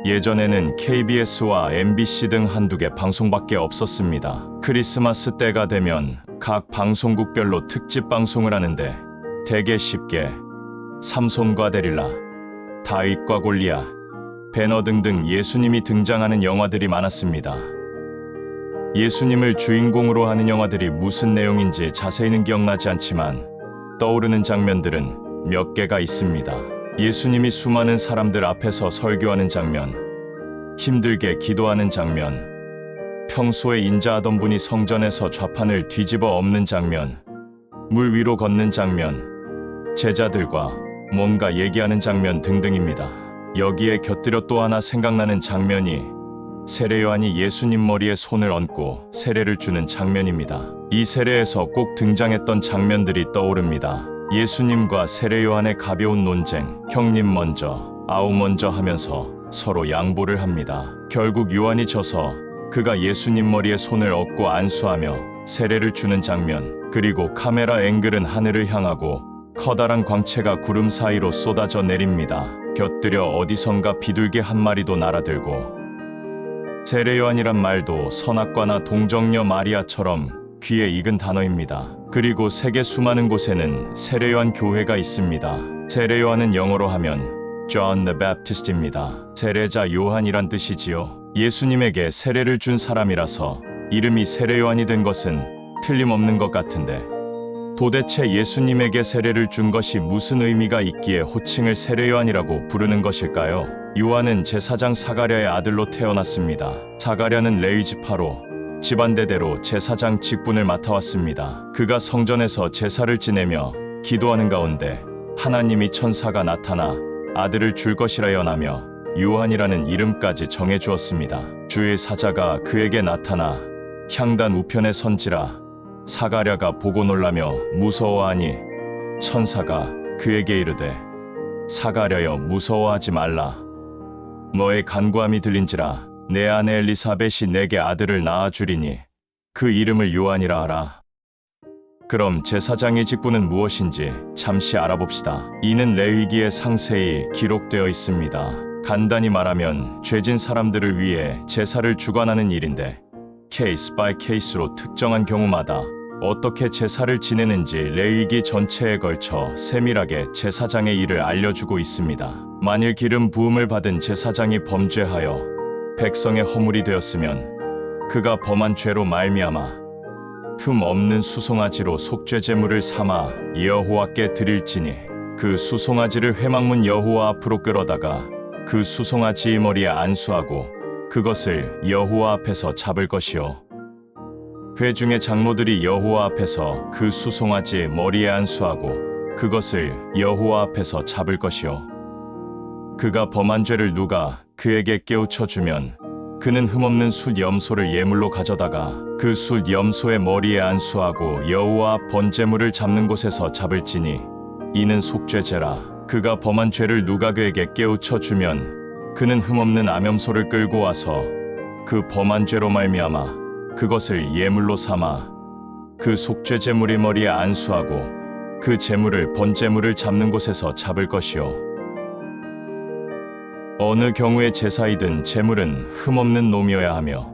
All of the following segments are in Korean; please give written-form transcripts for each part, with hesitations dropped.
예전에는 KBS와 MBC 등 한두 개 방송밖에 없었습니다. 크리스마스 때가 되면 각 방송국별로 특집 방송을 하는데 대개 쉽게 삼손과 데릴라, 다윗과 골리앗, 배너 등등 예수님이 등장하는 영화들이 많았습니다. 예수님을 주인공으로 하는 영화들이 무슨 내용인지 자세히는 기억나지 않지만 떠오르는 장면들은 몇 개가 있습니다. 예수님이 수많은 사람들 앞에서 설교하는 장면, 힘들게 기도하는 장면, 평소에 인자하던 분이 성전에서 좌판을 뒤집어 엎는 장면, 물 위로 걷는 장면, 제자들과 뭔가 얘기하는 장면 등등입니다. 여기에 곁들여 또 하나 생각나는 장면이 세례 요한이 예수님 머리에 손을 얹고 세례를 주는 장면입니다. 이 세례에서 꼭 등장했던 장면들이 떠오릅니다. 예수님과 세례 요한의 가벼운 논쟁, 형님 먼저, 아우 먼저 하면서 서로 양보를 합니다. 결국 요한이 져서 그가 예수님 머리에 손을 얹고 안수하며 세례를 주는 장면, 그리고 카메라 앵글은 하늘을 향하고 커다란 광채가 구름 사이로 쏟아져 내립니다. 곁들여 어디선가 비둘기 한 마리도 날아들고 세례 요한이란 말도 선악과나 동정녀 마리아처럼 귀에 익은 단어입니다. 그리고 세계 수많은 곳에는 세례 요한 교회가 있습니다. 세례 요한은 영어로 하면 John the Baptist입니다. 세례자 요한이란 뜻이지요. 예수님에게 세례를 준 사람이라서 이름이 세례 요한이 된 것은 틀림없는 것 같은데 도대체 예수님에게 세례를 준 것이 무슨 의미가 있기에 호칭을 세례 요한이라고 부르는 것일까요? 요한은 제사장 사가랴의 아들로 태어났습니다. 사가랴는 레위 지파로 집안대대로 제사장 직분을 맡아왔습니다. 그가 성전에서 제사를 지내며 기도하는 가운데 하나님이 천사가 나타나 아들을 줄 것이라 연하며 요한이라는 이름까지 정해주었습니다. 주의 사자가 그에게 나타나 향단 우편에 선지라 사가랴가 보고 놀라며 무서워하니 천사가 그에게 이르되 사가랴여 무서워하지 말라. 너의 간구함이 들린지라 내 아내 엘리사벳이 내게 아들을 낳아주리니 그 이름을 요한이라 하라. 그럼 제사장의 직분은 무엇인지 잠시 알아봅시다. 이는 레위기에 상세히 기록되어 있습니다. 간단히 말하면 죄진 사람들을 위해 제사를 주관하는 일인데 케이스 바이 케이스로 특정한 경우마다 어떻게 제사를 지내는지 레위기 전체에 걸쳐 세밀하게 제사장의 일을 알려주고 있습니다. 만일 기름 부음을 받은 제사장이 범죄하여 백성의 허물이 되었으면 그가 범한 죄로 말미암아 흠 없는 수송아지로 속죄 제물을 삼아 여호와께 드릴지니 그 수송아지를 회막문 여호와 앞으로 끌어다가 그 수송아지의 머리에 안수하고 그것을 여호와 앞에서 잡을 것이요 회중의 장로들이 여호와 앞에서 그 수송아지의 머리에 안수하고 그것을 여호와 앞에서 잡을 것이요 그가 범한 죄를 누가 그에게 깨우쳐 주면 그는 흠없는 숫 염소를 예물로 가져다가 그 숫 염소의 머리에 안수하고 여호와 앞 번제물을 잡는 곳에서 잡을지니 이는 속죄제라. 그가 범한 죄를 누가 그에게 깨우쳐 주면 그는 흠없는 암염소를 끌고 와서 그 범한 죄로 말미암아 그것을 예물로 삼아 그 속죄제물의 머리에 안수하고 그 제물을 번제물을 잡는 곳에서 잡을 것이요 어느 경우의 제사이든 제물은 흠없는 놈이어야 하며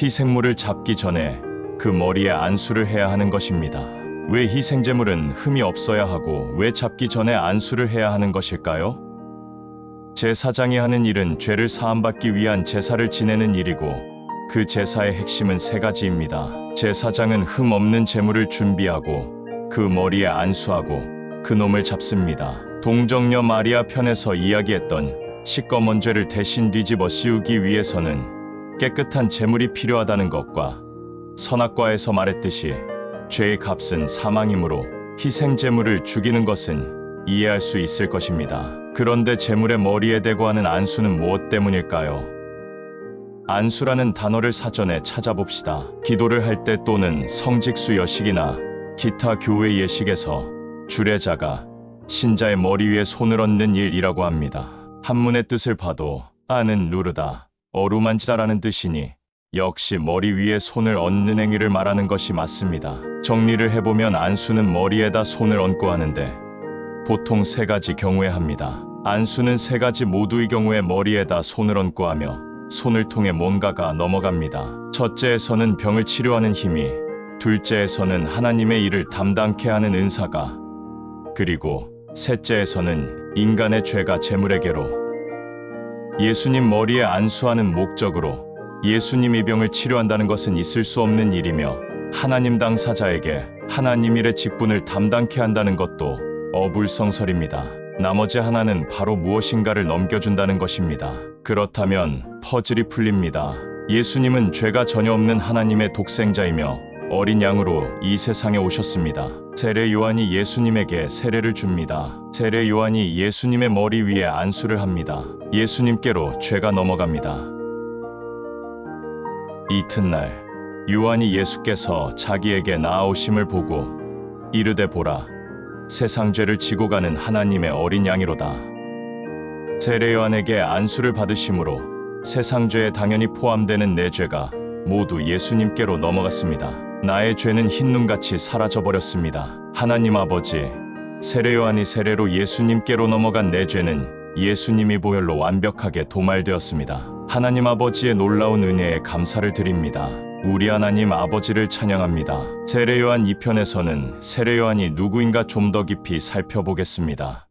희생물을 잡기 전에 그 머리에 안수를 해야 하는 것입니다. 왜 희생제물은 흠이 없어야 하고 왜 잡기 전에 안수를 해야 하는 것일까요? 제사장이 하는 일은 죄를 사함받기 위한 제사를 지내는 일이고 그 제사의 핵심은 세 가지입니다. 제사장은 흠 없는 제물을 준비하고 그 머리에 안수하고 그 놈을 잡습니다. 동정녀 마리아 편에서 이야기했던 시꺼먼 죄를 대신 뒤집어 씌우기 위해서는 깨끗한 제물이 필요하다는 것과 선악과에서 말했듯이 죄의 값은 사망이므로 희생제물을 죽이는 것은 이해할 수 있을 것입니다. 그런데 제물의 머리에 대고 하는 안수는 무엇 때문일까요? 안수라는 단어를 사전에 찾아봅시다. 기도를 할 때 또는 성직수 여식이나 기타 교회 예식에서 주례자가 신자의 머리 위에 손을 얹는 일이라고 합니다. 한문의 뜻을 봐도 안은 누르다, 어루만지다라는 뜻이니 역시 머리 위에 손을 얹는 행위를 말하는 것이 맞습니다. 정리를 해보면 안수는 머리에다 손을 얹고 하는데 보통 세 가지 경우에 합니다. 안수는 세 가지 모두의 경우에 머리에다 손을 얹고 하며 손을 통해 뭔가가 넘어갑니다. 첫째에서는 병을 치료하는 힘이, 둘째에서는 하나님의 일을 담당케 하는 은사가, 그리고 셋째에서는 인간의 죄가 재물에게로. 예수님 머리에 안수하는 목적으로 예수님이 병을 치료한다는 것은 있을 수 없는 일이며 하나님 당사자에게 하나님 일의 직분을 담당케 한다는 것도 어불성설입니다. 나머지 하나는 바로 무엇인가를 넘겨준다는 것입니다. 그렇다면 퍼즐이 풀립니다. 예수님은 죄가 전혀 없는 하나님의 독생자이며 어린 양으로 이 세상에 오셨습니다. 세례 요한이 예수님에게 세례를 줍니다. 세례 요한이 예수님의 머리 위에 안수를 합니다. 예수님께로 죄가 넘어갑니다. 이튿날 요한이 예수께서 자기에게 나아오심을 보고 이르되 보라, 세상 죄를 지고 가는 하나님의 어린 양이로다. 세례 요한에게 안수를 받으심으로 세상 죄에 당연히 포함되는 내 죄가 모두 예수님께로 넘어갔습니다. 나의 죄는 흰눈같이 사라져버렸습니다. 하나님 아버지, 세례 요한이 세례로 예수님께로 넘어간 내 죄는 예수님이 보혈로 완벽하게 도말되었습니다. 하나님 아버지의 놀라운 은혜에 감사를 드립니다. 우리 하나님 아버지를 찬양합니다. 세례 요한 2편에서는 세례 요한이 누구인가 좀 더 깊이 살펴보겠습니다.